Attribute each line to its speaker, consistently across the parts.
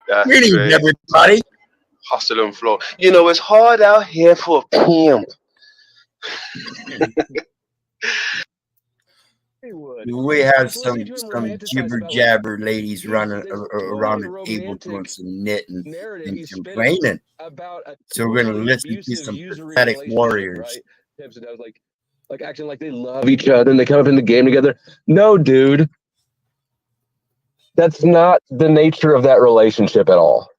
Speaker 1: That's
Speaker 2: Greetings,
Speaker 1: great.
Speaker 2: everybody.
Speaker 1: Hustle and flow. You know, it's hard out here for a pimp.
Speaker 2: We have some jibber jabber ladies running around the table doing some knitting and complaining. So we're gonna listen to some pathetic warriors.
Speaker 3: Like acting like they love each other and they come up in the game together. No, dude. That's not the nature of that relationship at all.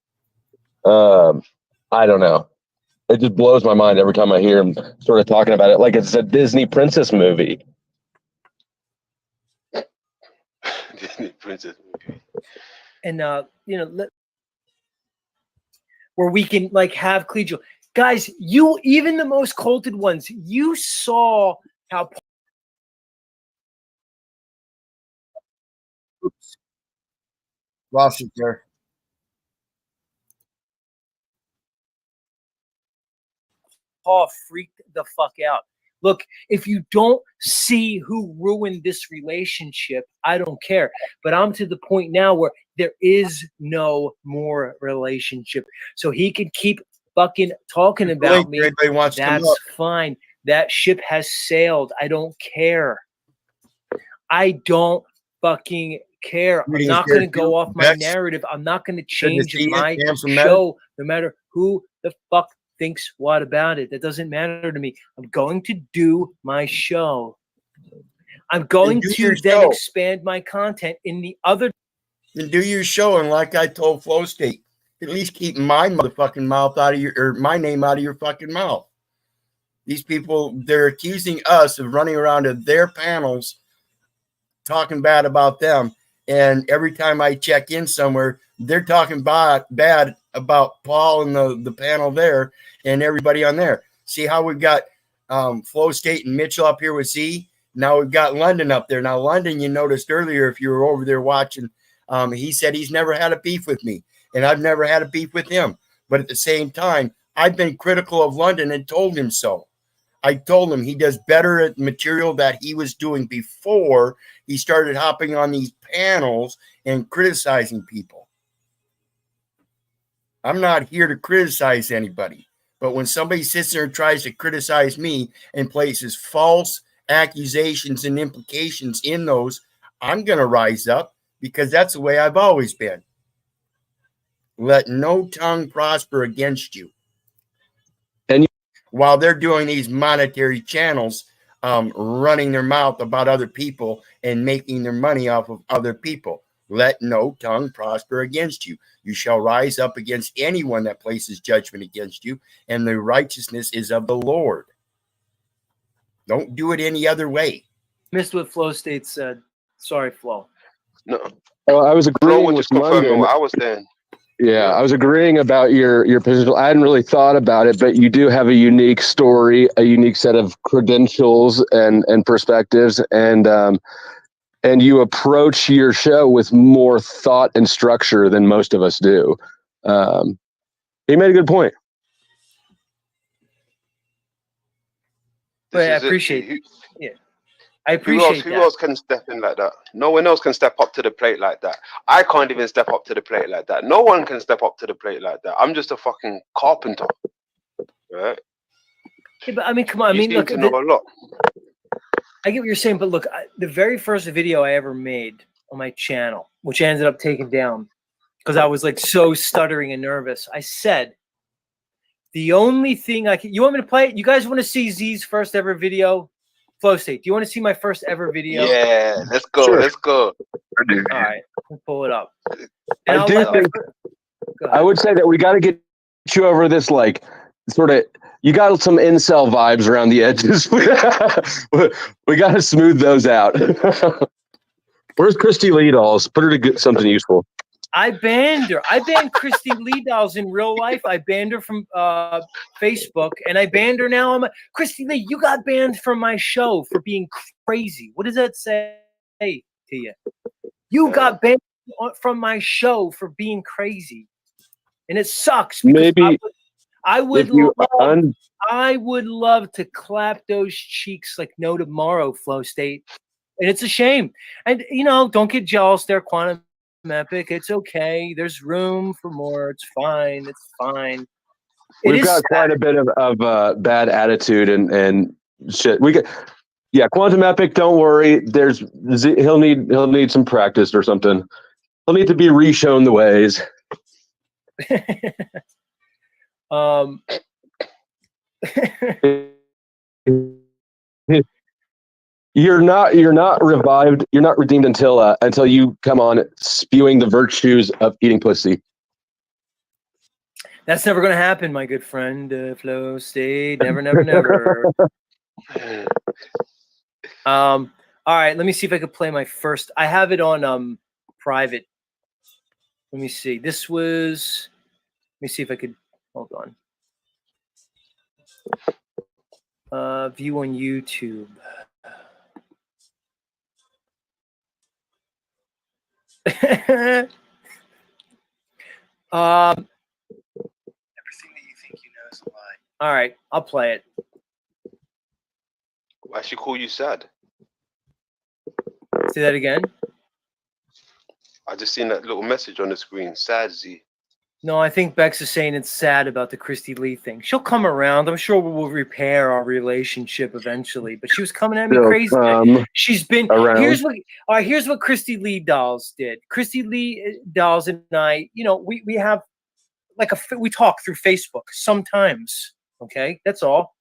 Speaker 3: I don't know. It just blows my mind every time I hear him sort of talking about it like it's a Disney princess movie.
Speaker 1: Disney princess movie.
Speaker 4: And where we can like have collegial guys. You even the most culted ones. You saw how.
Speaker 2: Oops. Lost it there.
Speaker 4: Paul freaked the fuck out. Look, if you don't see who ruined this relationship, I don't care. But I'm to the point now where there is no more relationship. So he can keep fucking talking about me. That's fine. That ship has sailed. I don't care. I don't fucking care. I'm not going to go off my narrative. I'm not going to change my show no matter who the fuck thinks what about it. That doesn't matter to me. I'm going to do my show. I'm going to then expand my content in the other.
Speaker 2: Then do your show, and like I told Flow State, at least keep my motherfucking mouth out of your, or my name out of your fucking mouth. These people, they're accusing us of running around to their panels, talking bad about them, and every time I check in somewhere, they're talking bad about Paul and the panel there and everybody on there. See how we've got Flow State and Mitchell up here with Z? Now we've got London up there. Now, London, you noticed earlier, if you were over there watching, he said he's never had a beef with me, and I've never had a beef with him. But at the same time, I've been critical of London and told him so. I told him he does better at material that he was doing before he started hopping on these panels and criticizing people. I'm not here to criticize anybody, but when somebody sits there and tries to criticize me and places false accusations and implications in those, I'm going to rise up because that's the way I've always been. Let no tongue prosper against you.
Speaker 3: And
Speaker 2: while they're doing these monetary channels, running their mouth about other people and making their money off of other people, let no tongue prosper against you. You shall rise up against anyone that places judgment against you, and the righteousness is of the Lord. Don't do it any other way.
Speaker 4: Missed what Flow State said. Sorry, Flo.
Speaker 1: No.
Speaker 3: I was agreeing with
Speaker 1: just confirming what I was saying.
Speaker 3: Yeah, I was agreeing about your position. I hadn't really thought about it, but you do have a unique story, a unique set of credentials and perspectives, and you approach your show with more thought and structure than most of us do. He made a good point.
Speaker 4: But I appreciate it. Yeah. I appreciate
Speaker 1: who else can step in like that? No one else can step up to the plate like that. I can't even step up to the plate like that. No one can step up to the plate like that. I'm just a fucking carpenter, right?
Speaker 4: Yeah, but I mean, come on. I mean, look,
Speaker 1: know a lot.
Speaker 4: I get what you're saying, but look, the very first video I ever made on my channel, which I ended up taking down because I was like so stuttering and nervous, I said, the only thing I can, you want me to play it? You guys want to see Z's first ever video? Flow State, do you want to see my first ever video?
Speaker 1: Yeah, let's go.
Speaker 3: Sure.
Speaker 1: Let's go.
Speaker 4: All right, we'll pull it up.
Speaker 3: I do think I would say that we got to get you over this, like, sort of, you got some incel vibes around the edges. We got to smooth those out. Where's Christy Lee dolls? Put her to get something useful.
Speaker 4: I banned her. I banned Christy Lee dolls in real life. I banned her from Facebook, and I banned her now. Christy Lee, you got banned from my show for being crazy. What does that say to you? You got banned from my show for being crazy, and it sucks.
Speaker 3: Maybe
Speaker 4: I would love to clap those cheeks like no tomorrow, Flow State, and it's a shame. And don't get jealous there, Quantum Epic. It's okay. There's room for more. It's fine. It's fine.
Speaker 3: We've got quite a bit of bad attitude and shit. Yeah, Quantum Epic. Don't worry. He'll need some practice or something. He'll need to be reshown the ways. You're not revived. You're not redeemed until you come on spewing the virtues of eating pussy.
Speaker 4: That's never going to happen, my good friend. Flow State. Never, never, never. All right. Let me see if I could play my first. I have it on private. Let me see. Let me see if I could. Hold on. View on YouTube. Everything that you think you know is a lie. All right, I'll play it.
Speaker 1: Why she call you sad?
Speaker 4: Say that again.
Speaker 1: I just seen that little message on the screen. Sad Z.
Speaker 4: No, I think Bex is saying it's sad about the Christy Lee thing. She'll come around. I'm sure we will repair our relationship eventually. But she was coming at me crazy. She's been
Speaker 3: around.
Speaker 4: Here's what Christy Lee Dolls did. Christy Lee Dolls and I, we have we talk through Facebook sometimes. Okay, that's all.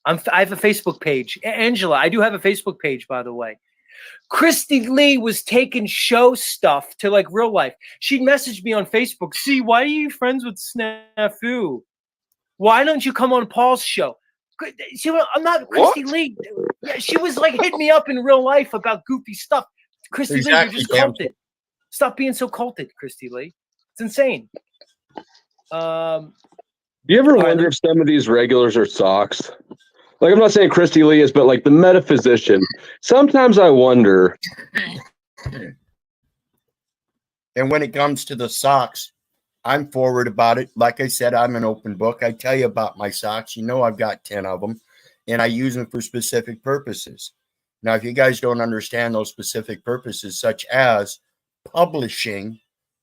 Speaker 4: I have a Facebook page. Angela, I do have a Facebook page, by the way. Christy Lee was taking show stuff to like real life. She'd message me on Facebook. See, why are you friends with Snafu? Why don't you come on Paul's show? I'm not Christy Lee. Yeah, she was like hitting me up in real life about goofy stuff. Christy Lee, you're just culted. Stop being so culted, Christy Lee. It's insane.
Speaker 3: Do you ever wonder if some of these regulars are socks? Like, I'm not saying Christy Lee is, but like the metaphysician. Sometimes I wonder.
Speaker 2: And when it comes to the socks, I'm forward about it. Like I said, I'm an open book. I tell you about my socks. I've got 10 of them, and I use them for specific purposes. Now, if you guys don't understand those specific purposes, such as publishing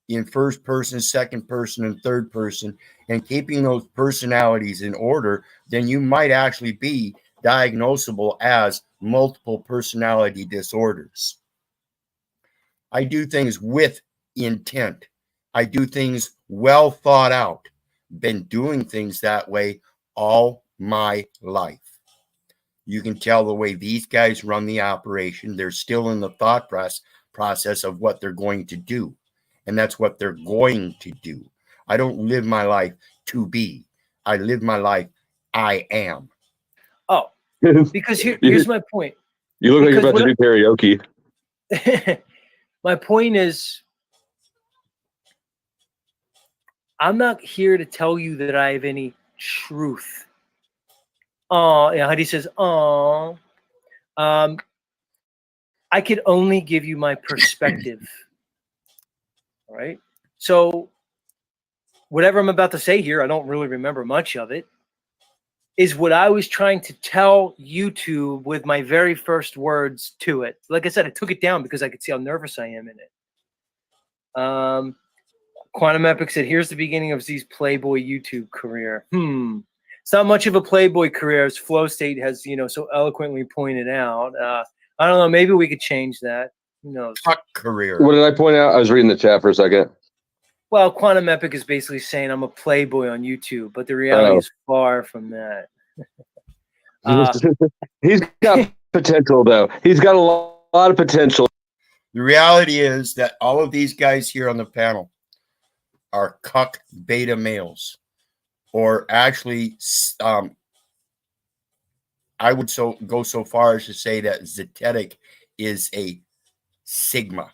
Speaker 2: in first person, second person, and third person, and keeping those personalities in order, then you might actually be diagnosable as multiple personality disorders. I do things with intent. I do things well thought out. Been doing things that way all my life. You can tell the way these guys run the operation. They're still in the thought process of what they're going to do. And that's what they're going to do. I don't live my life to be. I live my life I am.
Speaker 4: Oh, because here's my point.
Speaker 3: You look like you're about to do karaoke.
Speaker 4: My point is, I'm not here to tell you that I have any truth. Oh, yeah, Heidi says, oh. I could only give you my perspective. All right. So whatever I'm about to say here, I don't really remember much of it, is what I was trying to tell YouTube with my very first words to it. Like I said, I took it down because I could see how nervous I am in it. Quantum Epic said, here's the beginning of Z's Playboy YouTube career. It's not much of a Playboy career, as Flow State has, so eloquently pointed out. I don't know. Maybe we could change that. Who knows?
Speaker 2: Career.
Speaker 3: What did I point out? I was reading the chat for a second.
Speaker 4: Well, Quantum Epic is basically saying I'm a Playboy on YouTube, but the reality is far from that.
Speaker 3: He's got potential, though. He's got a lot of potential.
Speaker 2: The reality is that all of these guys here on the panel are cuck beta males, or actually, I would go so far as to say that Zetetic is a Sigma.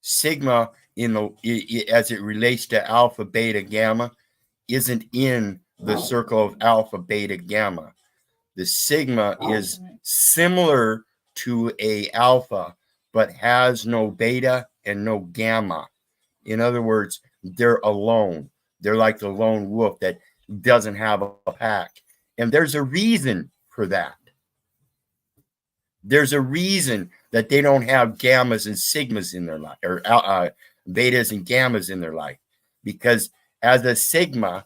Speaker 2: Sigma, as it relates to alpha, beta, gamma, isn't in the circle of alpha, beta, gamma. The Sigma is similar to a alpha, but has no beta and no gamma. In other words, they're alone. They're like the lone wolf that doesn't have a pack. And there's a reason for that. There's a reason that they don't have gammas and sigmas in their life, or betas and gammas in their life. Because as a sigma,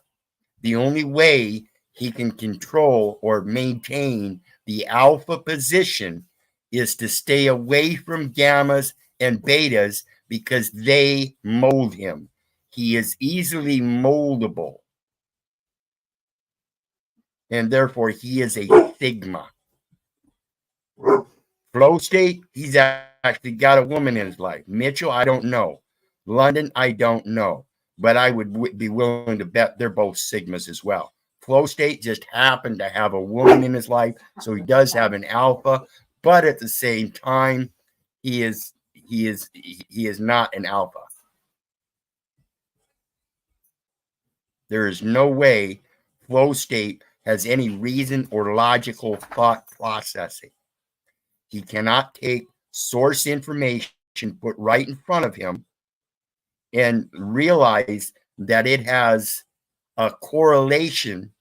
Speaker 2: the only way he can control or maintain the alpha position is to stay away from gammas and betas because they mold him. He is easily moldable. And therefore, he is a sigma. Flow state, he's actually got a woman in his life. Mitchell, I don't know. London, I don't know. But I would be willing to bet they're both sigmas as well. Flow state just happened to have a woman in his life, so he does have an alpha, but at the same time, he is not an alpha. There is no way flow state has any reason or logical thought processing. He cannot take source information put right in front of him and realize that it has a correlation.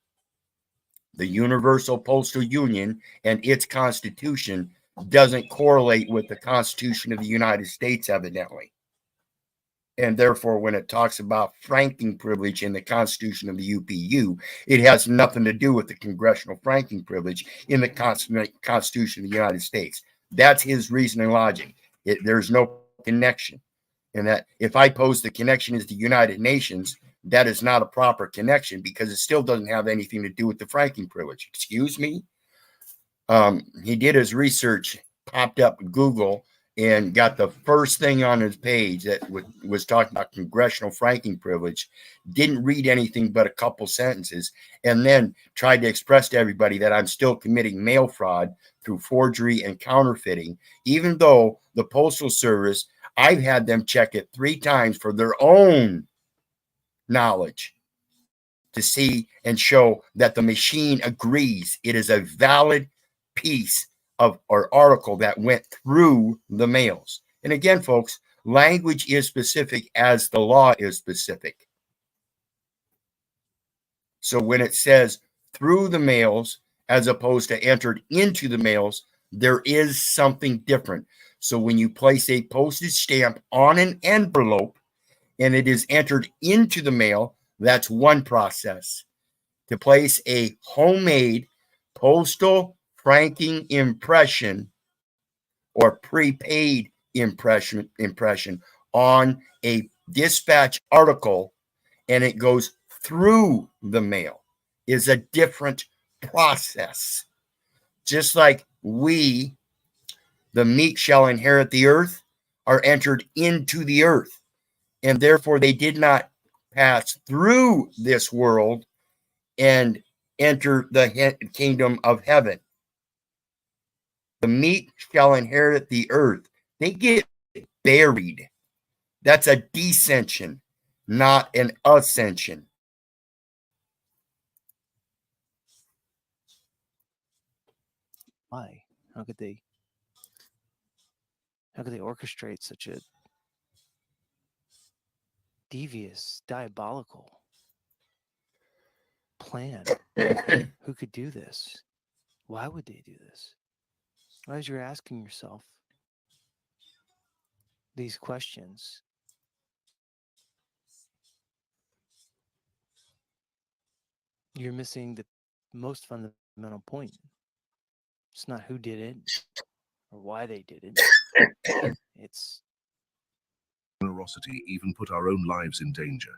Speaker 2: The Universal Postal Union and its Constitution doesn't correlate with the Constitution of the United States, evidently. And therefore, when it talks about franking privilege in the Constitution of the UPU, it has nothing to do with the congressional franking privilege in the Constitution of the United States. That's his reasoning logic. There's no connection. And that if I pose the connection is the United Nations, that is not a proper connection because it still doesn't have anything to do with the franking privilege. Excuse me? He did his research, popped up Google, and got the first thing on his page that was talking about congressional franking privilege, didn't read anything but a couple sentences, and then tried to express to everybody that I'm still committing mail fraud through forgery and counterfeiting, even though the Postal Service, I've had them check it 3 times for their own knowledge to see and show that the machine agrees it is a valid piece of or article that went through the mails. And again, folks, language is specific as the law is specific. So when it says through the mails as opposed to entered into the mails, there is something different. So when you place a postage stamp on an envelope and it is entered into the mail, that's one process. To place a homemade postal franking impression or prepaid impression on a dispatch article and it goes through the mail is a different process. Just like we, the meek shall inherit the earth, are entered into the earth, and therefore they did not pass through this world and enter the kingdom of heaven. The meek shall inherit the earth. They get buried. That's a descension, not an ascension.
Speaker 4: Why? How could they orchestrate such a devious, diabolical plan? Who could do this? Why would they do this? As you're asking yourself these questions, you're missing the most fundamental point. It's not who did it or why they did it. It's
Speaker 5: generosity even put our own lives in danger.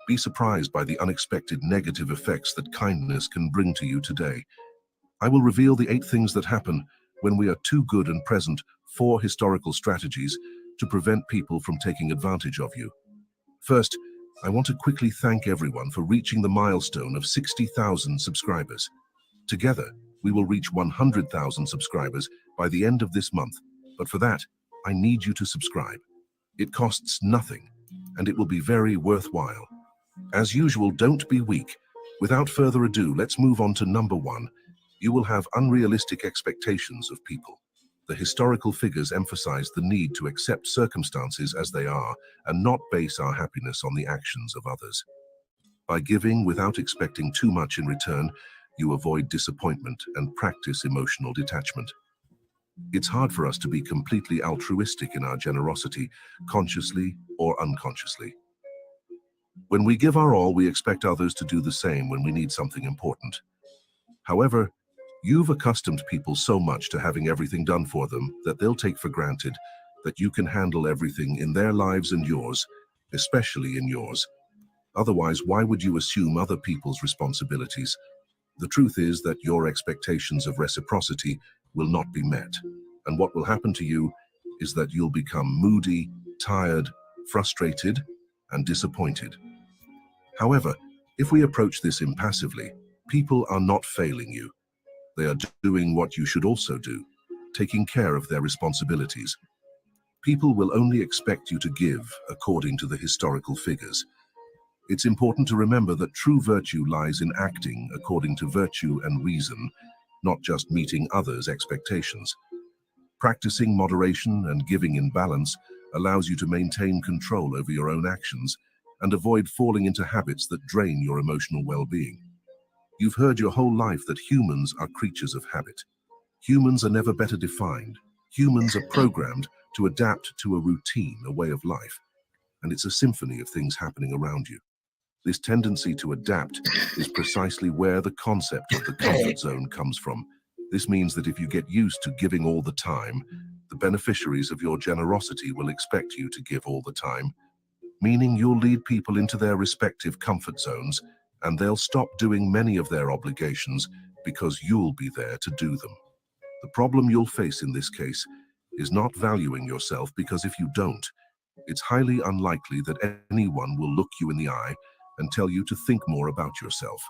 Speaker 5: Be surprised by the unexpected negative effects that kindness can bring to you today. I will reveal the 8 things that happen when we are too good and present 4 historical strategies to prevent people from taking advantage of you. First, I want to quickly thank everyone for reaching the milestone of 60,000 subscribers. Together, we will reach 100,000 subscribers by the end of this month, but for that, I need you to subscribe. It costs nothing, and it will be very worthwhile. As usual, don't be weak. Without further ado, let's move on to number 1. You will have unrealistic expectations of people. The historical figures emphasize the need to accept circumstances as they are and not base our happiness on the actions of others. By giving without expecting too much in return, you avoid disappointment and practice emotional detachment. It's hard for us to be completely altruistic in our generosity, consciously or unconsciously. When we give our all, we expect others to do the same when we need something important. However, you've accustomed people so much to having everything done for them that they'll take for granted that you can handle everything in their lives and yours, especially in yours. Otherwise, why would you assume other people's responsibilities? The truth is that your expectations of reciprocity will not be met, and what will happen to you is that you'll become moody, tired, frustrated, and disappointed. However, if we approach this impassively, people are not failing you. They are doing what you should also do, taking care of their responsibilities. People will only expect you to give according to the historical figures. It's important to remember that true virtue lies in acting according to virtue and reason, not just meeting others' expectations. Practicing moderation and giving in balance allows you to maintain control over your own actions and avoid falling into habits that drain your emotional well-being. You've heard your whole life that humans are creatures of habit. Humans are never better defined. Humans are programmed to adapt to a routine, a way of life, and it's a symphony of things happening around you. This tendency to adapt is precisely where the concept of the comfort zone comes from. This means that if you get used to giving all the time, the beneficiaries of your generosity will expect you to give all the time, meaning you'll lead people into their respective comfort zones, and they'll stop doing many of their obligations because you'll be there to do them. The problem you'll face in this case is not valuing yourself, because if you don't, it's highly unlikely that anyone will look you in the eye and tell you to think more about yourself.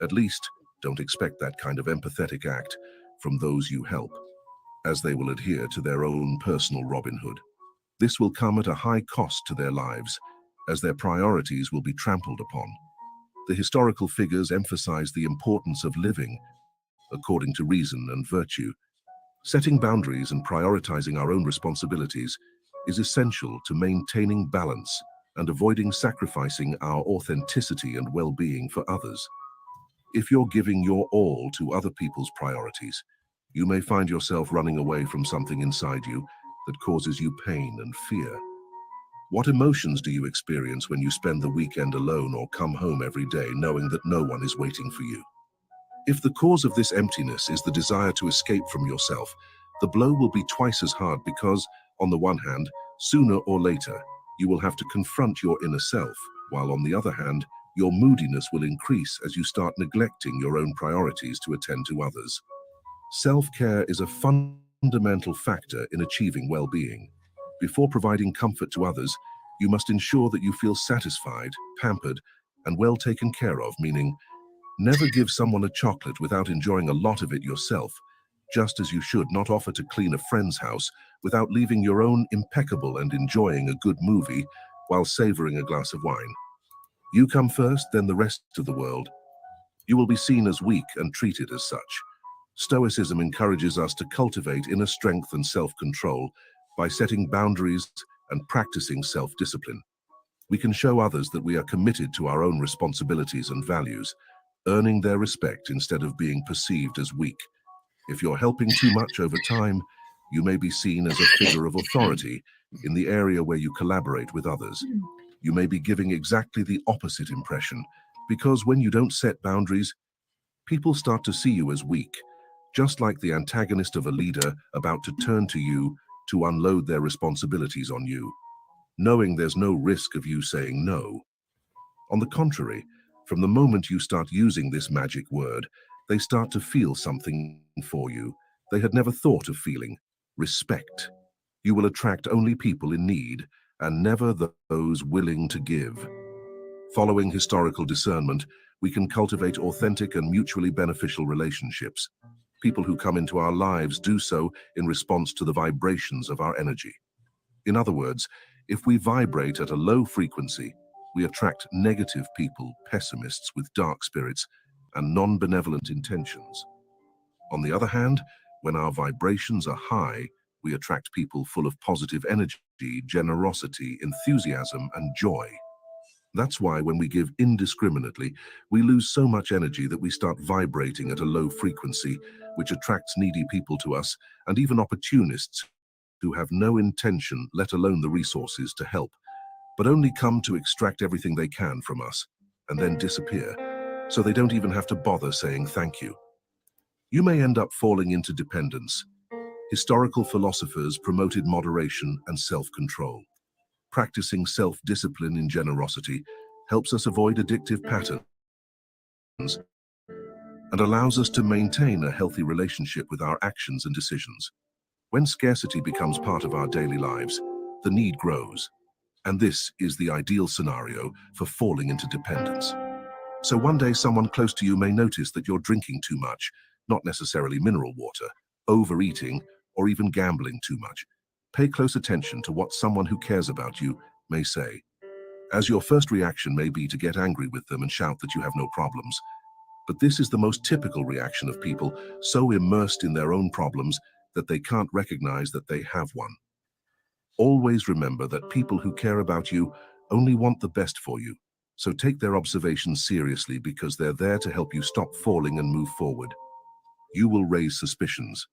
Speaker 5: At least, don't expect that kind of empathetic act from those you help, as they will adhere to their own personal Robin Hood. This will come at a high cost to their lives, as their priorities will be trampled upon. The historical figures emphasize the importance of living according to reason and virtue. Setting boundaries and prioritizing our own responsibilities is essential to maintaining balance and avoiding sacrificing our authenticity and well-being for others. If you're giving your all to other people's priorities, you may find yourself running away from something inside you that causes you pain and fear. What emotions do you experience when you spend the weekend alone or come home every day knowing that no one is waiting for you? If the cause of this emptiness is the desire to escape from yourself, the blow will be twice as hard because, on the one hand, sooner or later, you will have to confront your inner self, while on the other hand, your moodiness will increase as you start neglecting your own priorities to attend to others. Self-care is a fundamental factor in achieving well-being. Before providing comfort to others, you must ensure that you feel satisfied, pampered, and well taken care of, meaning never give someone a chocolate without enjoying a lot of it yourself, just as you should not offer to clean a friend's house without leaving your own impeccable and enjoying a good movie while savoring a glass of wine. You come first, then the rest of the world. You will be seen as weak and treated as such. Stoicism encourages us to cultivate inner strength and self-control by setting boundaries and practicing self-discipline. We can show others that we are committed to our own responsibilities and values, earning their respect instead of being perceived as weak. If you're helping too much over time, you may be seen as a figure of authority in the area where you collaborate with others. You may be giving exactly the opposite impression, because when you don't set boundaries, people start to see you as weak, just like the antagonist of a leader about to turn to you to unload their responsibilities on you, knowing there's no risk of you saying no. On the contrary, from the moment you start using this magic word, they start to feel something for you they had never thought of feeling: respect. You will attract only people in need and never those willing to give. Following historical discernment, we can cultivate authentic and mutually beneficial relationships. People who come into our lives do so in response to the vibrations of our energy. In other words, if we vibrate at a low frequency, we attract negative people, pessimists with dark spirits, and non-benevolent intentions. On the other hand, when our vibrations are high, we attract people full of positive energy, generosity, enthusiasm, and joy. That's why when we give indiscriminately, we lose so much energy that we start vibrating at a low frequency, which attracts needy people to us and even opportunists who have no intention, let alone the resources to help, but only come to extract everything they can from us and then disappear, so they don't even have to bother saying thank you. You may end up falling into dependence. Historical philosophers promoted moderation and self-control. Practicing self-discipline in generosity helps us avoid addictive patterns and allows us to maintain a healthy relationship with our actions and decisions. When scarcity becomes part of our daily lives, the need grows, and this is the ideal scenario for falling into dependence. So one day someone close to you may notice that you're drinking too much, not necessarily mineral water, overeating, or even gambling too much. Pay close attention to what someone who cares about you may say, as your first reaction may be to get angry with them and shout that you have no problems. But this is the most typical reaction of people so immersed in their own problems that they can't recognize that they have one. Always remember that people who care about you only want the best for you, so take their observations seriously because they're there to help you stop falling and move forward. You will raise suspicions.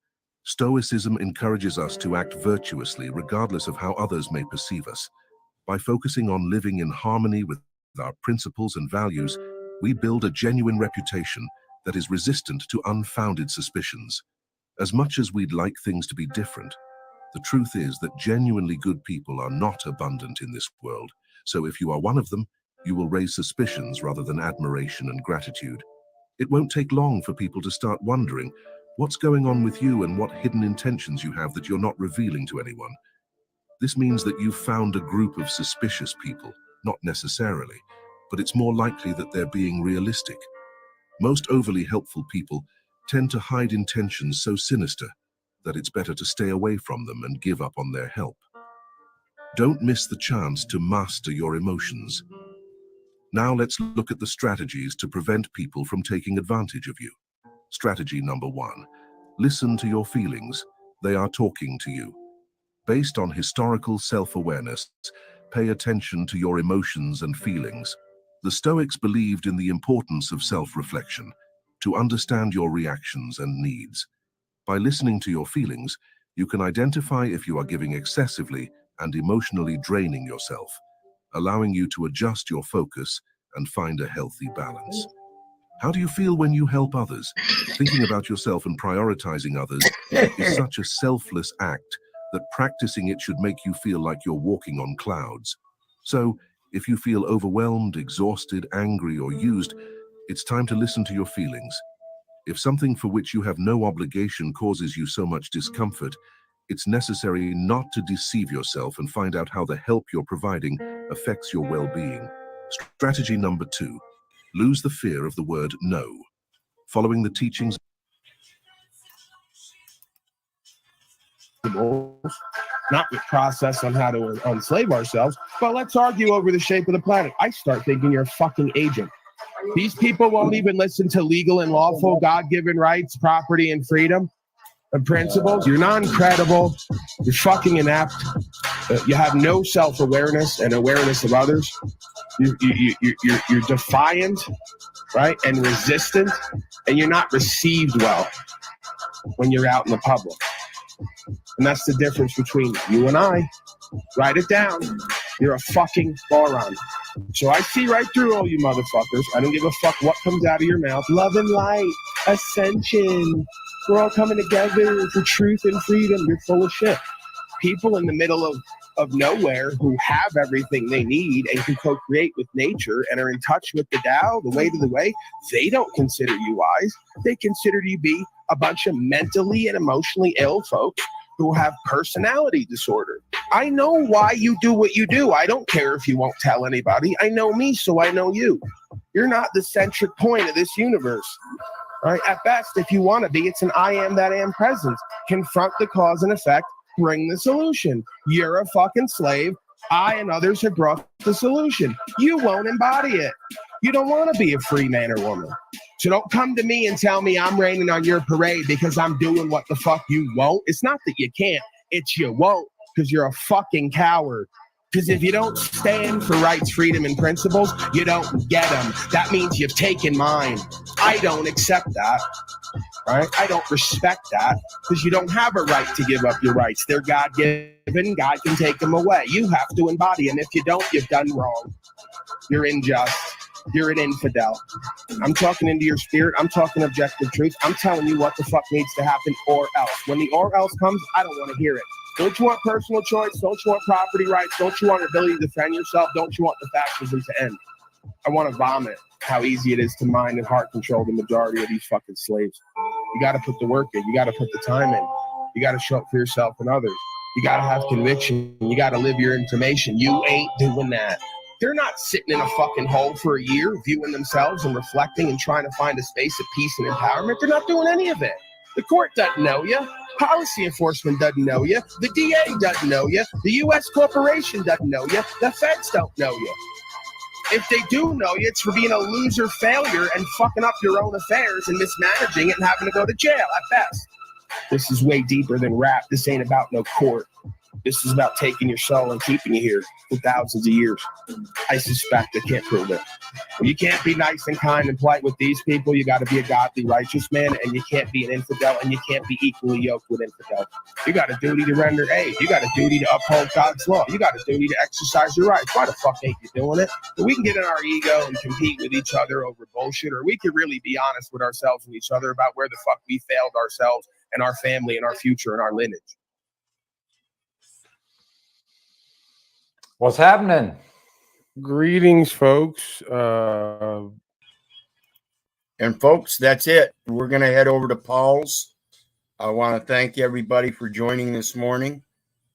Speaker 5: Stoicism encourages us to act virtuously regardless of how others may perceive us. By focusing on living in harmony with our principles and values, we build a genuine reputation that is resistant to unfounded suspicions. As much as we'd like things to be different, the truth is that genuinely good people are not abundant in this world. So if you are one of them, you will raise suspicions rather than admiration and gratitude. It won't take long for people to start wondering what's going on with you and what hidden intentions you have that you're not revealing to anyone. This means that you've found a group of suspicious people, not necessarily, but it's more likely that they're being realistic. Most overly helpful people tend to hide intentions so sinister that it's better to stay away from them and give up on their help. Don't miss the chance to master your emotions. Now let's look at the strategies to prevent people from taking advantage of you. Strategy number 1, listen to your feelings. They are talking to you. Based on historical self-awareness, pay attention to your emotions and feelings. The Stoics believed in the importance of self-reflection, to understand your reactions and needs. By listening to your feelings, you can identify if you are giving excessively and emotionally draining yourself, allowing you to adjust your focus and find a healthy balance. How do you feel when you help others? Thinking about yourself and prioritizing others is such a selfless act that practicing it should make you feel like you're walking on clouds. So, if you feel overwhelmed, exhausted, angry, or used, it's time to listen to your feelings. If something for which you have no obligation causes you so much discomfort, it's necessary not to deceive yourself and find out how the help you're providing affects your well-being. Strategy number 2, lose the fear of the word no. Following the teachings
Speaker 6: not with process on how to enslave ourselves, but let's argue over the shape of the planet. I start thinking you're a fucking agent. These people won't even listen to legal and lawful God-given rights, property, and freedom and principles. You're non-credible. You're fucking inept. You have no self-awareness and awareness of others. You're defiant, right, and resistant, and you're not received well when you're out in the public. And that's the difference between you and I. Write it down. You're a fucking moron. So I see right through all you motherfuckers. I don't give a fuck what comes out of your mouth. Love and light, ascension. We're all coming together for truth and freedom. You're full of shit. People in the middle of nowhere who have everything they need and can co-create with nature and are in touch with the Tao, the way to the way, they don't consider you wise. They consider you to be a bunch of mentally and emotionally ill folks who have personality disorder. I know why you do what you do. I don't care if you won't tell anybody. I know me, so I know you. You're not the centric point of this universe. All right? At best, if you want to be, it's an I am that am presence. Confront the cause and effect, bring the solution. You're a fucking slave. I and others have brought the solution. You won't embody it. You don't want to be a free man or woman. So don't come to me and tell me I'm raining on your parade because I'm doing what the fuck you won't. It's not that you can't, it's you won't, because you're a fucking coward. Because if you don't stand for rights, freedom, and principles, you don't get them. That means you've taken mine. I don't accept that. Right? I don't respect that because you don't have a right to give up your rights. They're God-given. God can take them away. You have to embody them. If you don't, you've done wrong. You're unjust. You're an infidel. I'm talking into your spirit. I'm talking objective truth. I'm telling you what the fuck needs to happen or else. When the or else comes, I don't want to hear it. Don't you want personal choice? Don't you want property rights? Don't you want the ability to defend yourself? Don't you want the fascism to end? I want to vomit how easy it is to mind and heart control the majority of these fucking slaves. You got to put the work in. You got to put the time in. You got to show up for yourself and others. You got to have conviction. You got to live your information. You ain't doing that. They're not sitting in a fucking hole for a year, viewing themselves and reflecting and trying to find a space of peace and empowerment. They're not doing any of it. The court doesn't know you. Policy enforcement doesn't know you. The DA doesn't know you. The U.S. corporation doesn't know you. The feds don't know you. If they do know you, it's for being a loser failure and fucking up your own affairs and mismanaging it and having to go to jail at best. This is way deeper than rap. This ain't about no court. This is about taking your soul and keeping you here for thousands of years. I suspect I can't prove it. You can't be nice and kind and polite with these people. You got to be a godly, righteous man, and you can't be an infidel, and you can't be equally yoked with infidel. You got a duty to render aid. You got a duty to uphold God's law. You got a duty to exercise your rights. Why the fuck ain't you doing it? But we can get in our ego and compete with each other over bullshit, or we can really be honest with ourselves and each other about where the fuck we failed ourselves and our family and our future and our lineage.
Speaker 7: What's happening?
Speaker 8: Greetings, folks.
Speaker 2: And folks, that's it. We're going to head over to Paul's. I want to thank everybody for joining this morning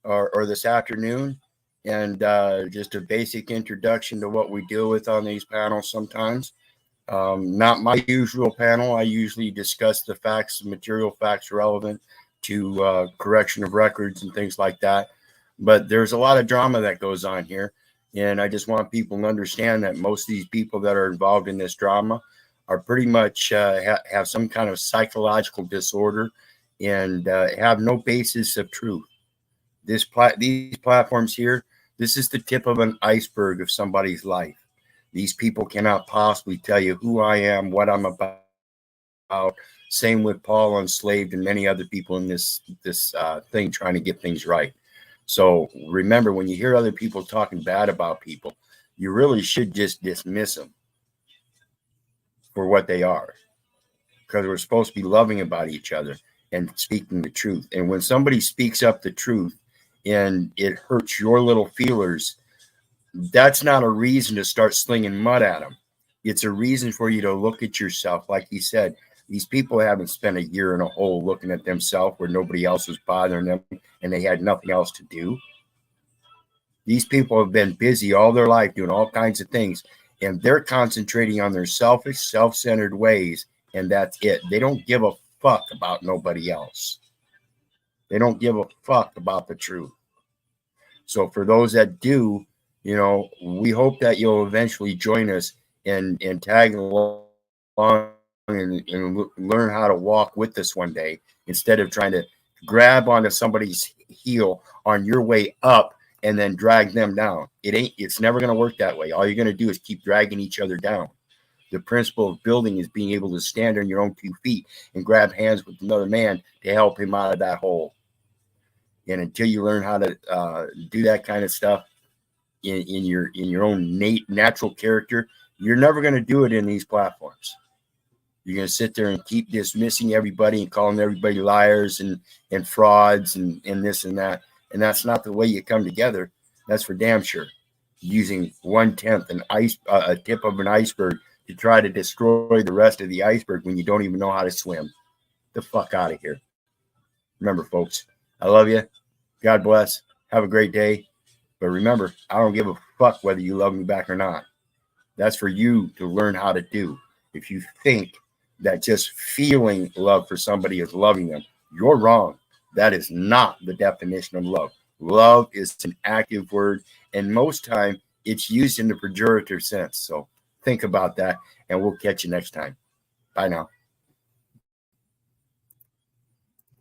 Speaker 2: or this afternoon. And just a basic introduction to what we deal with on these panels sometimes. Not my usual panel. I usually discuss the facts, the material facts relevant to correction of records and things like that. But there's a lot of drama that goes on here. And I just want people to understand that most of these people that are involved in this drama are pretty much have some kind of psychological disorder and have no basis of truth. These platforms here, this is the tip of an iceberg of somebody's life. These people cannot possibly tell you who I am, what I'm about. Same with Paul Unslaved and many other people in this thing trying to get things right. So remember, when you hear other people talking bad about people, you really should just dismiss them for what they are, because we're supposed to be loving about each other and speaking the truth. And when somebody speaks up the truth and it hurts your little feelers, that's not a reason to start slinging mud at them. It's a reason for you to look at yourself. Like he said, these people haven't spent a year in a hole looking at themselves where nobody else was bothering them and they had nothing else to do. These people have been busy all their life doing all kinds of things, and they're concentrating on their selfish, self-centered ways, and that's it. They don't give a fuck about nobody else. They don't give a fuck about the truth. So for those that do, you know, we hope that you'll eventually join us and tag along and learn how to walk with us one day, instead of trying to grab onto somebody's heel on your way up and then drag them down. It's never going to work that way. All you're going to do is keep dragging each other down. The principle of building is being able to stand on your own 2 feet and grab hands with another man to help him out of that hole. And until you learn how to do that kind of stuff in your own natural character, you're never going to do it in these platforms. You're going to sit there and keep dismissing everybody and calling everybody liars and frauds and this and that. And that's not the way you come together. That's for damn sure. Using 1/10 a tip of an iceberg to try to destroy the rest of the iceberg when you don't even know how to swim. Get the fuck out of here. Remember, folks, I love you. God bless. Have a great day. But remember, I don't give a fuck whether you love me back or not. That's for you to learn how to do. If you think that just feeling love for somebody is loving them, you're wrong. That is not the definition of love. Love is an active word, and most time it's used in the pejorative sense. So think about that, and we'll catch you next time. Bye now.